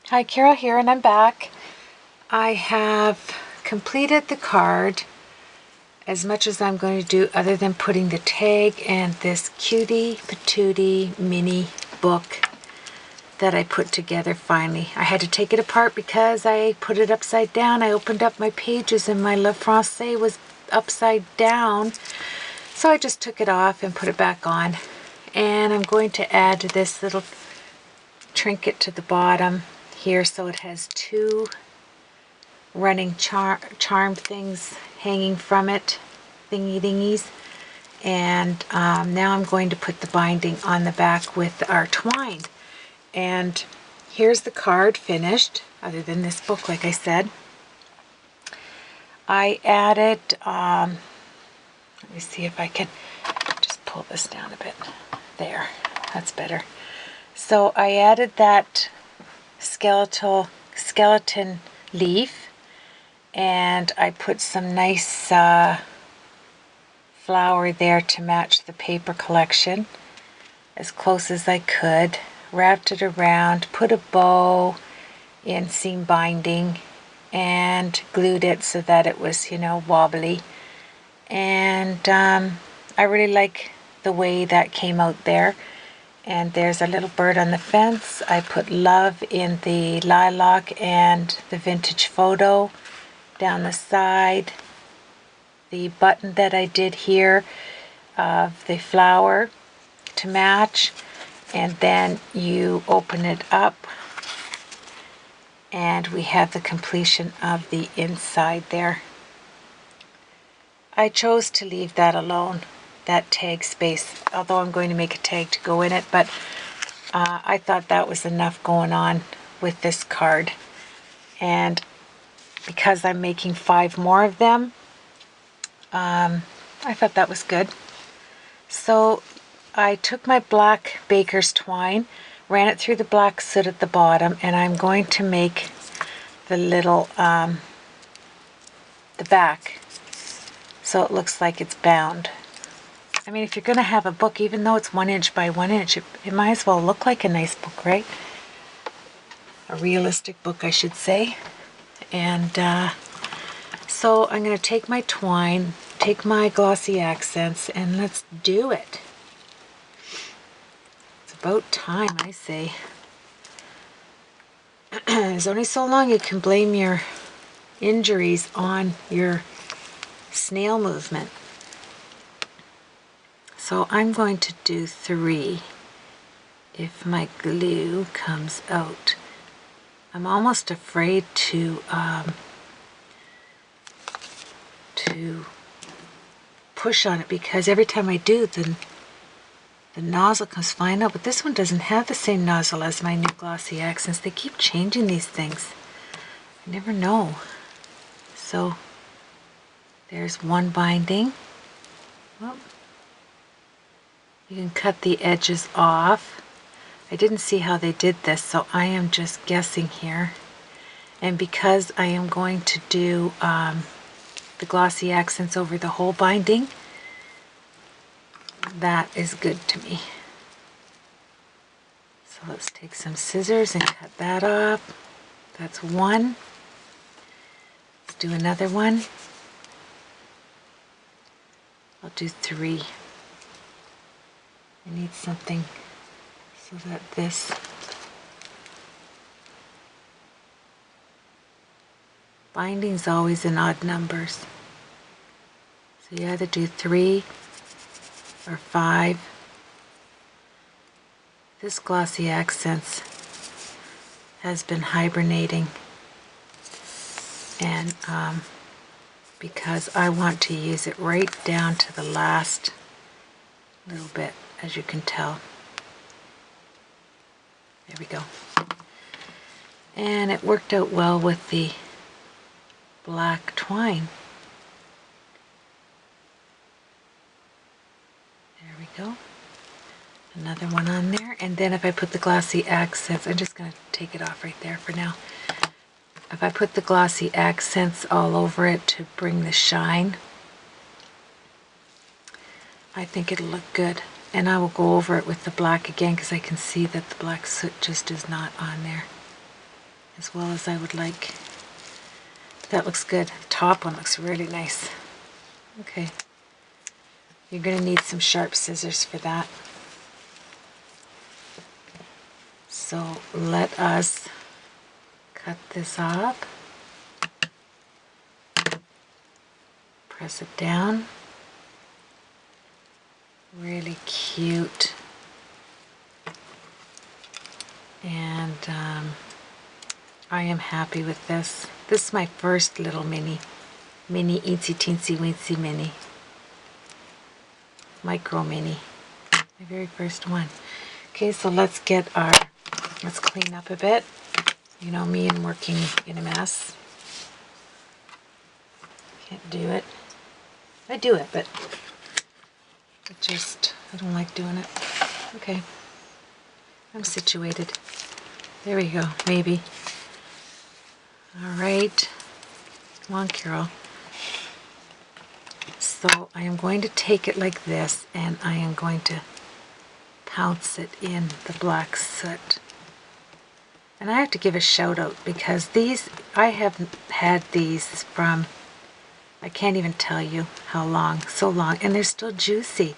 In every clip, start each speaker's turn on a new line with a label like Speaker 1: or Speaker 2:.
Speaker 1: Hi, Carol here, and I'm back. I have completed the card as much as I'm going to do, other than putting the tag and this cutie patootie mini book that I put together finally. I had to take it apart because I put it upside down. I opened up my pages and my Le Francais was upside down. So I just took it off and put it back on. And I'm going to add this little trinket to the bottom here, so it has two running charm things hanging from it, thingy dingies. And now I'm going to put the binding on the back with our twine. And here's the card finished, other than this book, like I said. I added, let me see if I can just pull this down a bit. There, that's better. So I added that skeleton leaf, and I put some nice flower there to match the paper collection as close as I could. Wrapped it around, put a bow in seam binding, and glued it so that it was, wobbly. And I really like the way that came out there. And there's a little bird on the fence. I put love in the lilac and the vintage photo down the side. The button that I did here of the flower to match. And then you open it up and we have the completion of the inside there. I chose to leave that alone, that tag space, although I'm going to make a tag to go in it, but I thought that was enough going on with this card. And because I'm making 5 more of them, I thought that was good. So I took my black baker's twine, ran it through the black soot at the bottom, and I'm going to make the little, the back, so it looks like it's bound. I mean, if you're going to have a book, even though it's 1 inch by 1 inch, it might as well look like a nice book, right? A realistic book, I should say. And so I'm going to take my twine, take my glossy accents, and let's do it. It's about time, I say. There's only so long you can blame your injuries on your snail movement. So I'm going to do 3 if my glue comes out. I'm almost afraid to push on it, because every time I do, then the nozzle comes flying out. But this one doesn't have the same nozzle as my new glossy accents. They keep changing these things. I never know. So there's one binding. Well, you can cut the edges off. I didn't see how they did this, so I am just guessing here. And because I am going to do the glossy accents over the whole binding, that is good to me. So let's take some scissors and cut that off. That's 1. Let's do another one. I'll do 3. I need something so that this binding's always in odd numbers. So you either do 3 or 5. This glossy accents has been hibernating, and because I want to use it right down to the last little bit, as you can tell. There we go. And it worked out well with the black twine. There we go. Another one on there. And then if I put the glossy accents, I'm just going to take it off right there for now. If I put the glossy accents all over it to bring the shine, I think it'll look good. And I will go over it with the black again, because I can see that the black soot just is not on there. as well as I would like. That looks good. The top one looks really nice. Okay. You're going to need some sharp scissors for that. So let us cut this up. Press it down. Really cute. And I am happy with this. This is my first little mini itsy teensy weensy mini. Micro mini. My very first one. Okay, so let's clean up a bit. You know me and working in a mess. Can't do it. I do it, but I don't like doing it. Okay. I'm situated. There we go, maybe. All right. Come on, Carol. So I am going to take it like this, and I am going to pounce it in the black soot. And I have to give a shout out because these, I have had these from, I can't even tell you how long, so long, and they're still juicy.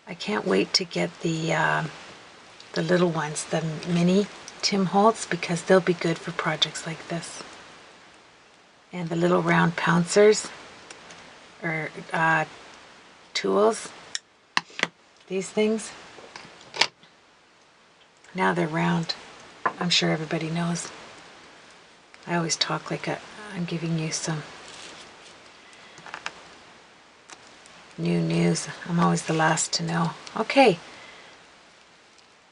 Speaker 1: I can't wait to get the little ones, the mini Tim Holtz, because they'll be good for projects like this. And the little round pouncers, or tools, these things, now they're round. I'm sure everybody knows. I always talk like I'm giving you some new news. I'm always the last to know. Okay,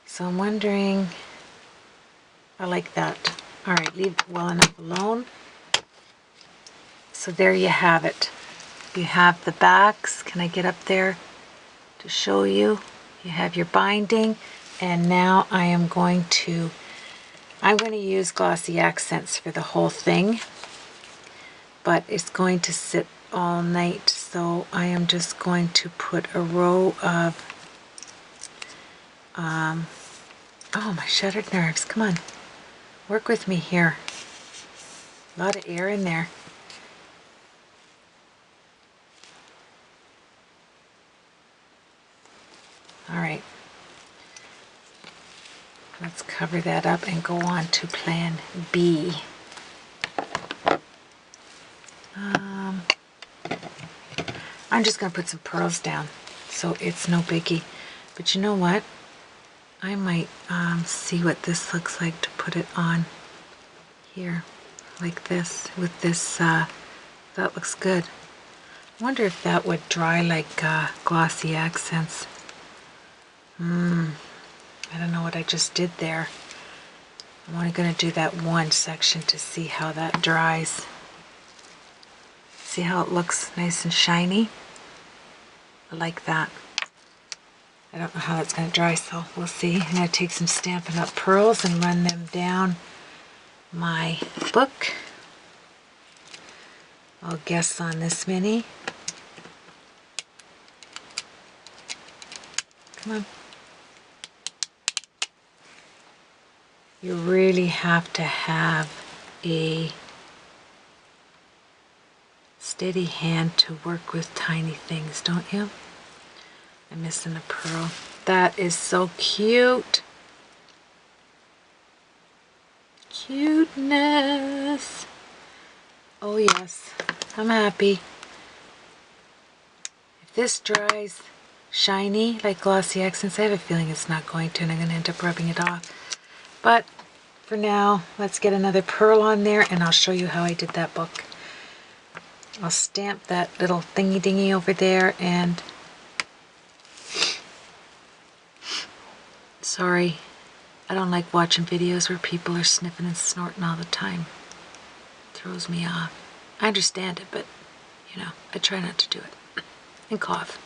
Speaker 1: so I'm wondering, I like that. All right, leave it well enough alone. So there you have it. You have the backs. Can I get up there to show you? You have your binding, and now I am going to use glossy accents for the whole thing, but it's going to sit all night, so I am just going to put a row of oh, my shuttered nerves, come on, work with me here. A lot of air in there. All right, let's cover that up and go on to plan B. I'm just going to put some pearls down, so it's no biggie. But you know what? I might see what this looks like to put it on here, like this, with this, that looks good. I wonder if that would dry like glossy accents. I don't know what I just did there. I'm only going to do that one section to see how that dries. See how it looks nice and shiny? I like that. I don't know how that's going to dry, so we'll see. I'm going to take some Stampin' Up! Pearls and run them down my book. I'll guess on this mini. Come on. You really have to have a steady hand to work with tiny things, don't you? I'm missing a pearl. That is so cute. Cuteness. Oh yes, I'm happy. If this dries shiny like glossy accents, I have a feeling it's not going to, and I'm going to end up rubbing it off. But for now, let's get another pearl on there, and I'll show you how I did that book. I'll stamp that little thingy dingy over there, and sorry, I don't like watching videos where people are sniffing and snorting all the time. It throws me off. I understand it, but you know, I try not to do it. And cough.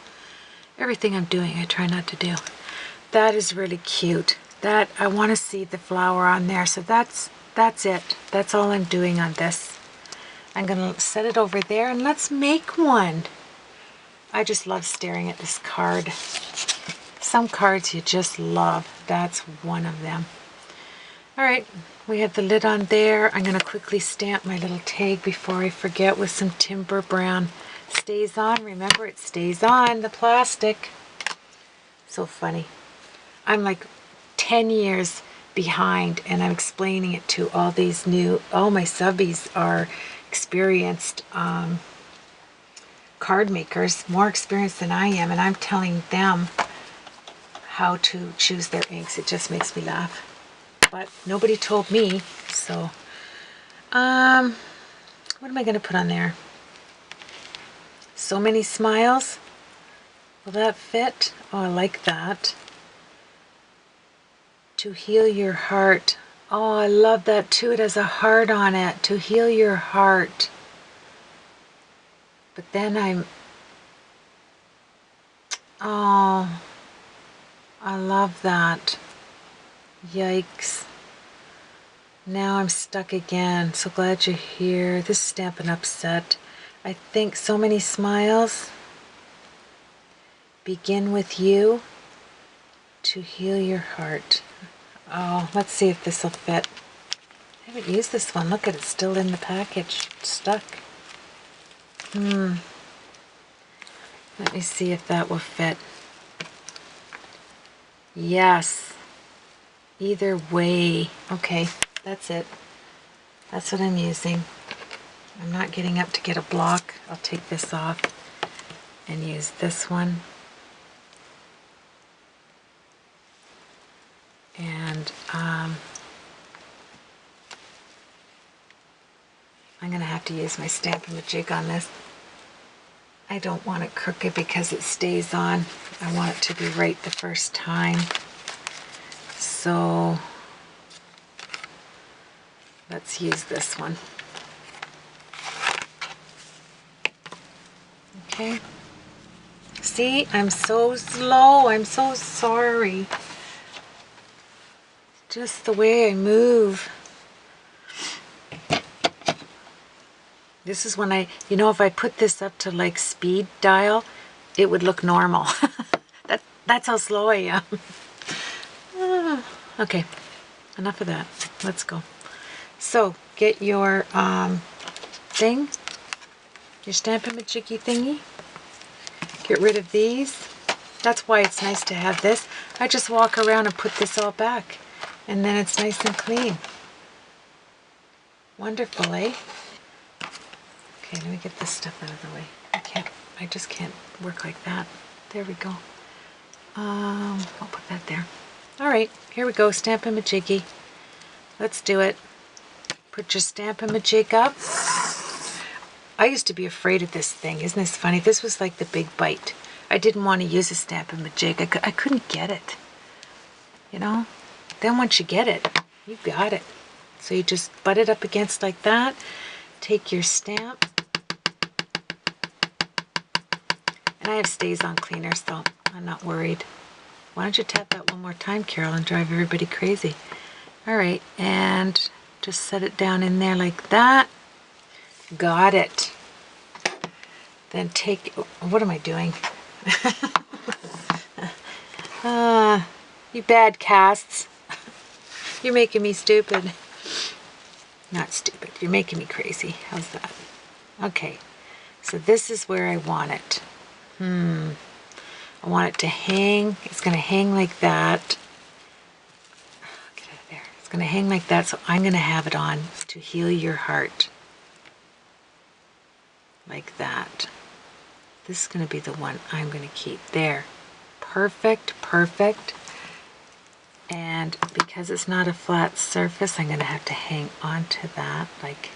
Speaker 1: Everything I'm doing, I try not to do. That is really cute. That, I want to see the flower on there, so that's it. That's all I'm doing on this. I'm going to set it over there, and let's make one. I just love staring at this card. Some cards you just love. That's one of them. All right, we have the lid on there. I'm going to quickly stamp my little tag before I forget with some Timber Brown. Stays on. Remember, it stays on the plastic. So funny. I'm like 10 years behind, and I'm explaining it to all these all my subbies are experienced card makers, more experienced than I am, and I'm telling them how to choose their inks. It just makes me laugh. But nobody told me, so what am I going to put on there? So Many Smiles. Will that fit? Oh, I like that. To Heal Your Heart. Oh, I love that too. It has a heart on it. To heal your heart. But then oh, I love that. Yikes. Now I'm stuck again. So glad you're here. This is Stampin' Upset. I think So Many Smiles. Begin with You. To Heal Your Heart. Oh, let's see if this will fit. I haven't used this one. Look at it, still in the package. It's stuck. Let me see if that will fit. Yes. Either way. Okay, that's it. That's what I'm using. I'm not getting up to get a block. I'll take this off and use this one. And I'm going to have to use my Stampin' Majig on this. I don't want it crooked because it stays on. I want it to be right the first time. So let's use this one. Okay. See, I'm so slow. I'm so sorry. Just the way I move. This is when if I put this up to like speed dial, it would look normal. That's how slow I am. Okay, enough of that. Let's go. So get your thing, your Stampin' Majiggy thingy. Get rid of these. That's why it's nice to have this. I just walk around and put this all back, and then it's nice and clean. Wonderful, eh? Okay, let me get this stuff out of the way. I just can't work like that. There we go. I'll put that there. All right, here we go, Stampin' Majiggy. Let's do it. Put your Stampin' Majig up. I used to be afraid of this thing. Isn't this funny? This was like the big bite. I didn't want to use a Stampin' Majig. I couldn't get it. You know? Then once you get it, you got it. So you just butt it up against like that. Take your stamp. And I have stays-on cleaner, so I'm not worried. Why don't you tap that one more time, Carol, and drive everybody crazy? All right, and just set it down in there like that. Got it. Then take, what am I doing? You bad casts. You're making me stupid. Not stupid, you're making me crazy. How's that? Okay, so this is where I want it. I want it to hang. It's going to hang like that. Get out of there. It's going to hang like that, so I'm going to have it on To Heal Your Heart. Like that. This is going to be the one I'm going to keep. There. Perfect, perfect. And because it's not a flat surface, I'm going to have to hang onto that like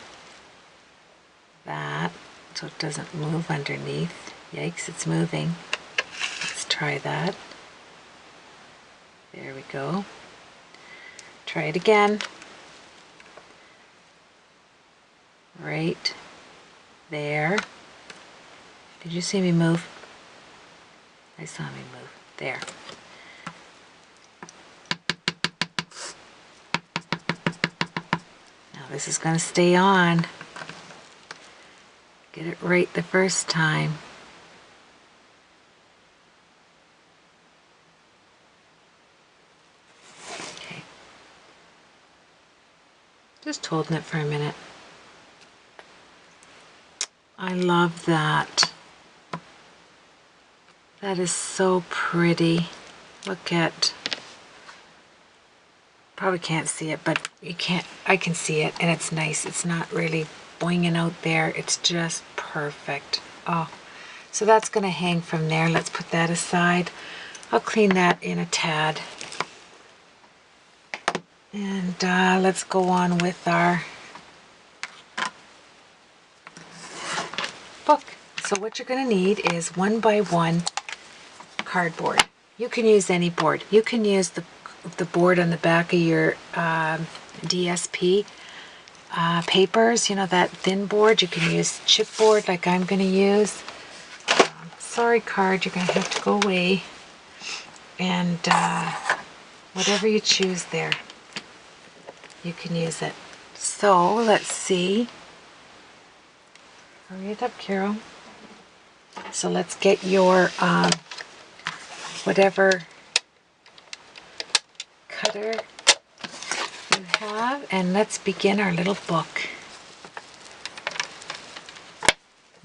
Speaker 1: that so it doesn't move underneath. Yikes, it's moving. Let's try that. There we go. Try it again. Right there. Did you see me move? I saw me move. There. Now this is going to stay on. Get it right the first time. Okay. Just holding it for a minute. I love that. That is so pretty. Look at, probably can't see it, but you can't, I can see it, and it's nice. It's not really boinging out there. It's just perfect. Oh, so that's going to hang from there. Let's put that aside. I'll clean that in a tad. And let's go on with our book. So what you're going to need is 1x1 cardboard. You can use any board. You can use the board on the back of your DSP papers, you know, that thin board. You can use chipboard like I'm going to use. Sorry, card, you're going to have to go away. And whatever you choose there, you can use it. So let's see. Hurry it up, Carol. So let's get your whatever cutter you have, and let's begin our little book.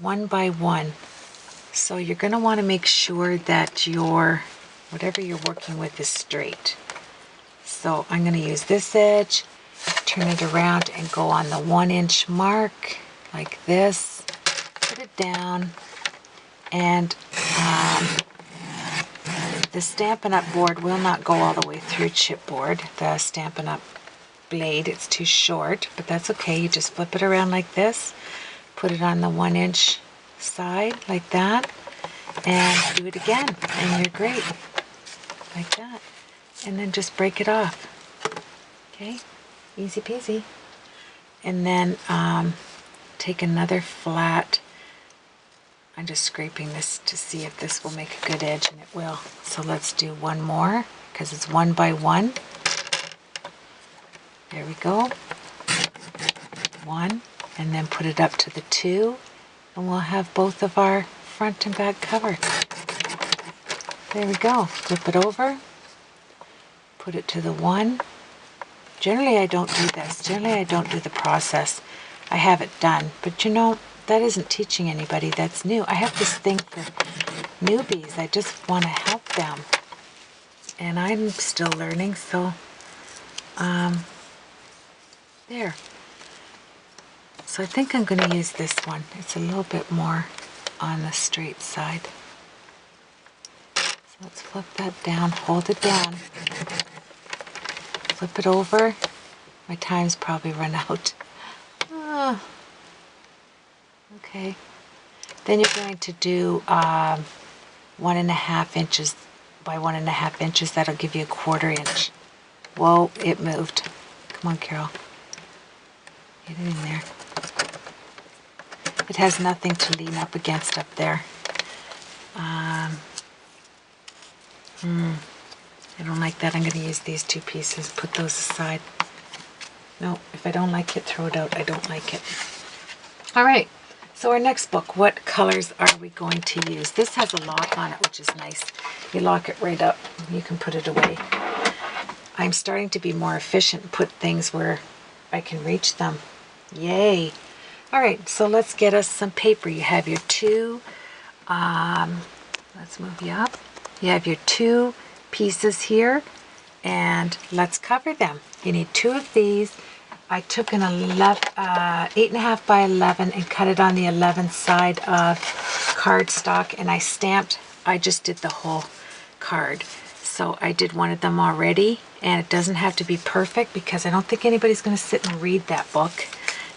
Speaker 1: 1x1. So you're going to want to make sure that your whatever you're working with is straight. So I'm going to use this edge, turn it around and go on the 1-inch mark like this, put it down, and the Stampin' Up! Board will not go all the way through chipboard. The Stampin' Up! Blade, it's too short, but that's okay. You just flip it around like this, put it on the 1-inch side like that, and do it again, and you're great. Like that. And then just break it off. Okay? Easy peasy. And then take another flat. I'm just scraping this to see if this will make a good edge, and it will. So let's do one more, because it's 1x1. There we go. 1, and then put it up to the 2, and we'll have both of our front and back covered. There we go. Flip it over, put it to the 1. Generally I don't do this. Generally I don't do the process. I have it done, but you know, that isn't teaching anybody. That's new. I have this thing for newbies. I just want to help them, and I'm still learning, so there. So I think I'm going to use this one. It's a little bit more on the straight side. So let's flip that down, hold it down, flip it over. My time's probably run out. Okay. Then you're going to do 1.5 inches by 1.5 inches. That'll give you a 1/4 inch. Whoa, it moved. Come on, Carol. Get it in there. It has nothing to lean up against up there. I don't like that. I'm going to use these 2 pieces. Put those aside. No, if I don't like it, throw it out. I don't like it. All right. So our next book, what colors are we going to use? This has a lock on it, which is nice. You lock it right up. You can put it away. I'm starting to be more efficient and put things where I can reach them. Yay. All right, so let's get us some paper. You have your 2, let's move you up. You have your 2 pieces here, and let's cover them. You need 2 of these. I took an 8.5 by 11 and cut it on the 11th side of cardstock, and I stamped. I just did the whole card. So I did one of them already, and it doesn't have to be perfect because I don't think anybody's going to sit and read that book.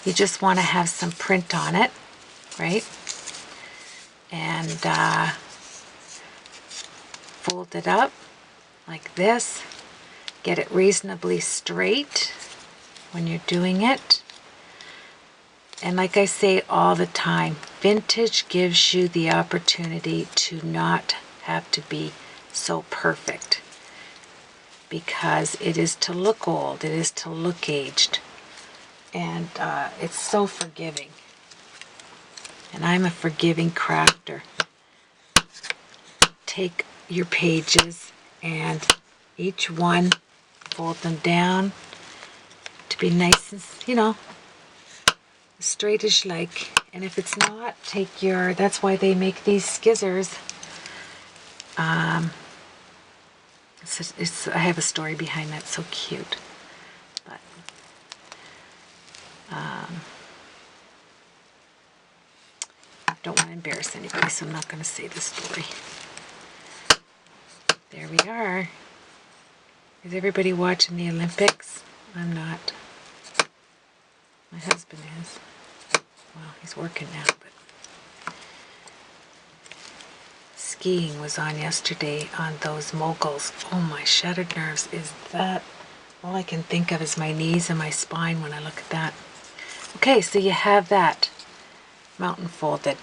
Speaker 1: You just want to have some print on it, right? And fold it up like this. Get it reasonably straight when you're doing it. And like I say all the time, vintage gives you the opportunity to not have to be so perfect, because it is to look old, it is to look aged, and it's so forgiving. And I'm a forgiving crafter. Take your pages and each one, fold them down to be nice and, you know, straight as you like. And if it's not, take your, that's why they make these skizzers. I have a story behind that, so cute. But don't want to embarrass anybody, so I'm not going to say the story. There we are. Is everybody watching the Olympics? I'm not. My husband is. Well, he's working now, but skiing was on yesterday on those moguls. Oh, my shattered nerves. Is that all I can think of is my knees and my spine when I look at that. Okay, so you have that mountain folded.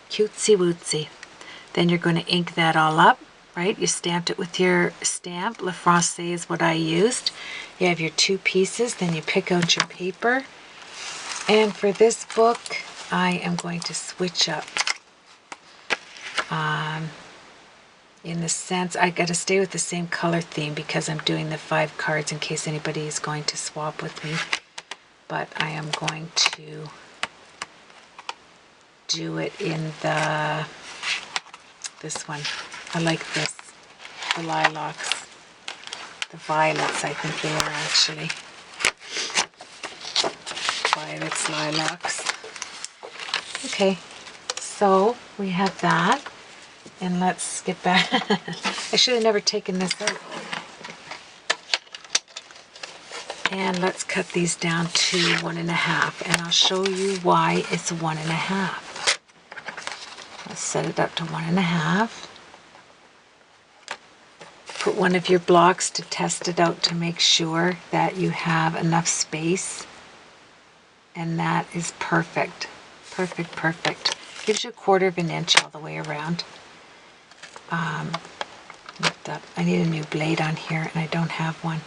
Speaker 1: Cutesy wootsy. Then you're going to ink that all up, right? You stamped it with your stamp. Le Francais is what I used. You have your 2 pieces, then you pick out your paper. And for this book, I am going to switch up. In the sense, I got to stay with the same color theme because I'm doing the 5 cards in case anybody is going to swap with me. But I am going to do it in this one. I like this, the lilacs, the violets, I think they are actually. Violets, lilacs. Okay, so we have that, and let's get back. I should have never taken this out. And let's cut these down to 1.5, and I'll show you why it's 1.5. Let's set it up to 1.5. Put one of your blocks to test it out to make sure that you have enough space. And that is perfect. Perfect, perfect. Gives you 1/4 inch all the way around. Lift up. I need a new blade on here, and I don't have one.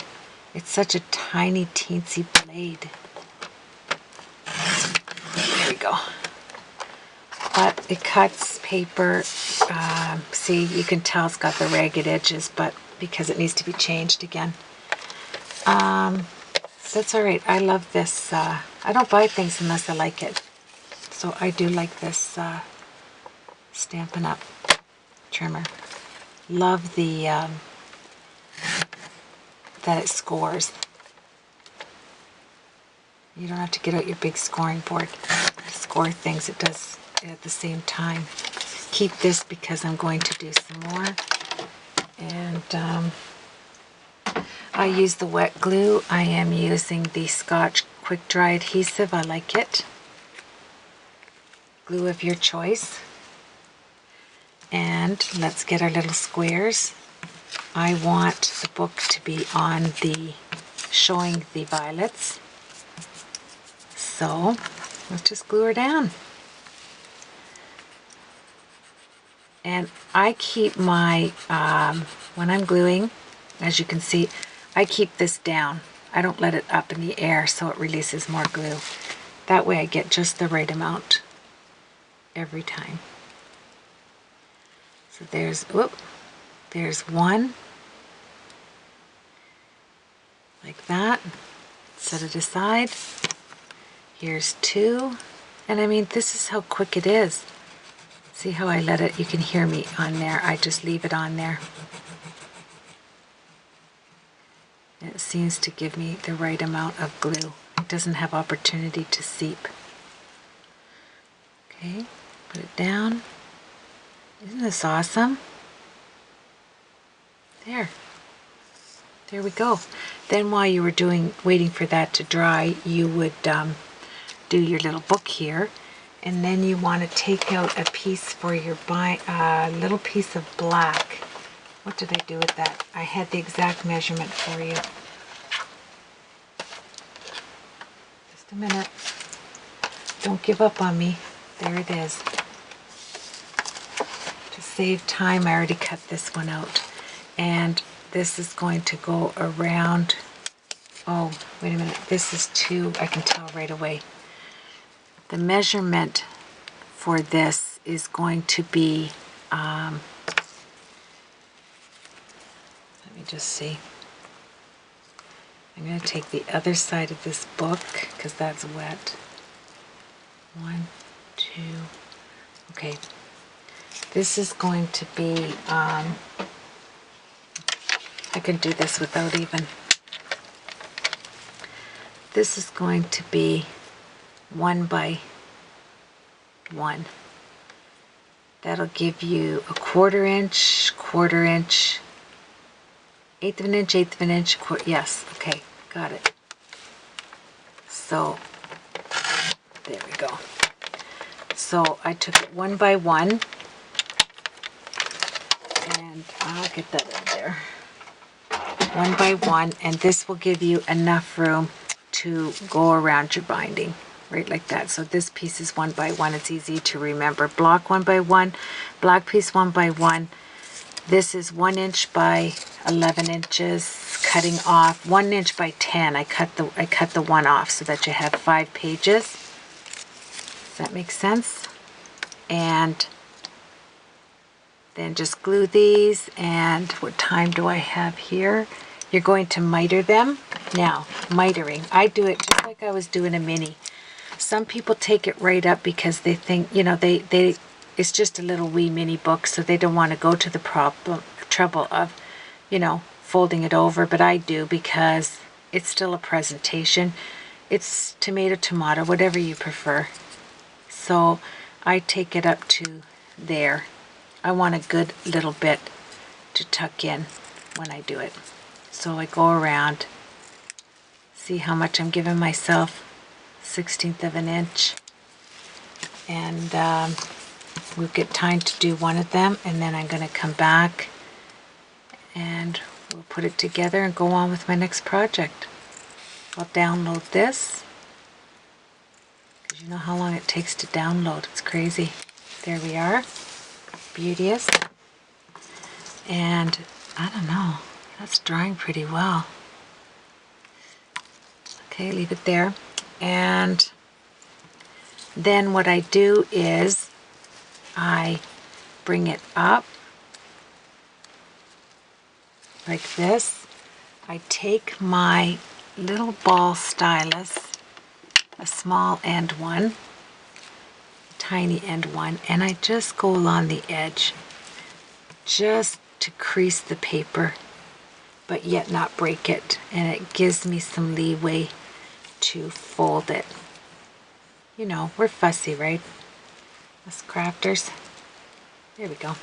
Speaker 1: It's such a tiny, teensy blade. There we go. But it cuts paper. See, you can tell it's got the ragged edges, but because it needs to be changed again. That's all right. I love this. I don't buy things unless I like it. So I do like this Stampin' Up! Trimmer. Love the that it scores. You don't have to get out your big scoring board to score things. It does it at the same time. Keep this because I'm going to do some more. And I use the wet glue. I am using the Scotch Quick Dry Adhesive. I like it. Glue of your choice. And let's get our little squares. I want the book to be on the showing the violets. So let's just glue her down. And I keep my, when I'm gluing, as you can see, I keep this down. I don't let it up in the air so it releases more glue. That way I get just the right amount every time. So there's one, like that. Set it aside. Here's 2. And I mean, this is how quick it is. See how I let it, you can hear me on there. I just leave it on there. And it seems to give me the right amount of glue. It doesn't have opportunity to seep. Okay, put it down. Isn't this awesome? There. There we go. Then while you were waiting for that to dry, you would do your little book here. And then you want to take out a piece for your little piece of black. What did I do with that? I had the exact measurement for you. Just a minute. Don't give up on me. There it is. To save time, I already cut this one out. And this is going to go around. Oh, wait a minute. This is 2. I can tell right away. The measurement for this is going to be, let me just see. I'm going to take the other side of this book because that's wet. 1, 2, okay. This is going to be, I can do this without even. This is going to be 1 by 1. That'll give you a 1/4 inch, 1/4 inch, 1/8 of an inch, 1/8 of an inch, yes, okay, got it. So, there we go. So I took it 1 by 1, and I'll get that in there. 1 by 1, and this will give you enough room to go around your binding, right like that. So this piece is 1 by 1. It's easy to remember. Block 1 by 1, black piece 1 by 1. This is 1 inch by 11 inches, cutting off 1 inch by 10. I cut the one off so that you have 5 pages. Does that make sense? And then just glue these. And what time do I have here? You're going to miter them. Now, mitering. I do it just like I was doing a mini. Some people take it right up because they think, you know, it's just a little wee mini book, so they don't want to go to the trouble of, you know, folding it over. But I do because it's still a presentation. It's tomato, tomato, whatever you prefer. So I take it up to there. I want a good little bit to tuck in when I do it. So I go around, see how much I'm giving myself, 1/16 of an inch. And we'll get time to do one of them, and then I'm going to come back and we'll put it together and go on with my next project. I'll download this. You know how long it takes to download. It's crazy. There we are. Beauteous. And I don't know. That's drying pretty well. Okay, leave it there. And then what I do is I bring it up like this. I take my little ball stylus, a small end one, tiny end one, and I just go along the edge just to crease the paper but yet not break it, and it gives me some leeway to fold it. You know, we're fussy, right? Us crafters. There we go.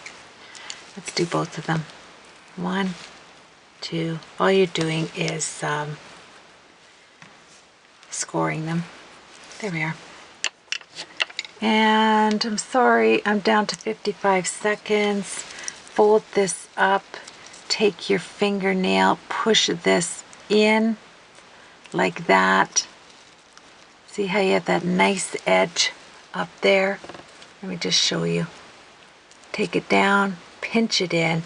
Speaker 1: Let's do both of them. 1, 2. All you're doing is scoring them. There we are. And I'm sorry, I'm down to 55 seconds. Fold this up. Take your fingernail, push this in like that. See how you have that nice edge up there? Let me just show you. Take it down, pinch it in.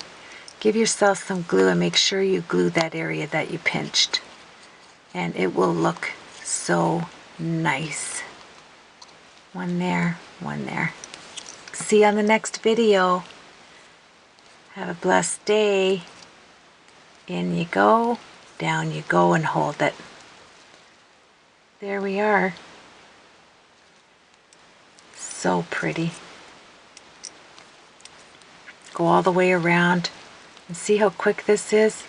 Speaker 1: Give yourself some glue and make sure you glue that area that you pinched. And it will look so nice. One there, one there. See you on the next video. Have a blessed day. In you go, down you go, and hold it. There we are. So pretty. Go all the way around and see how quick this is.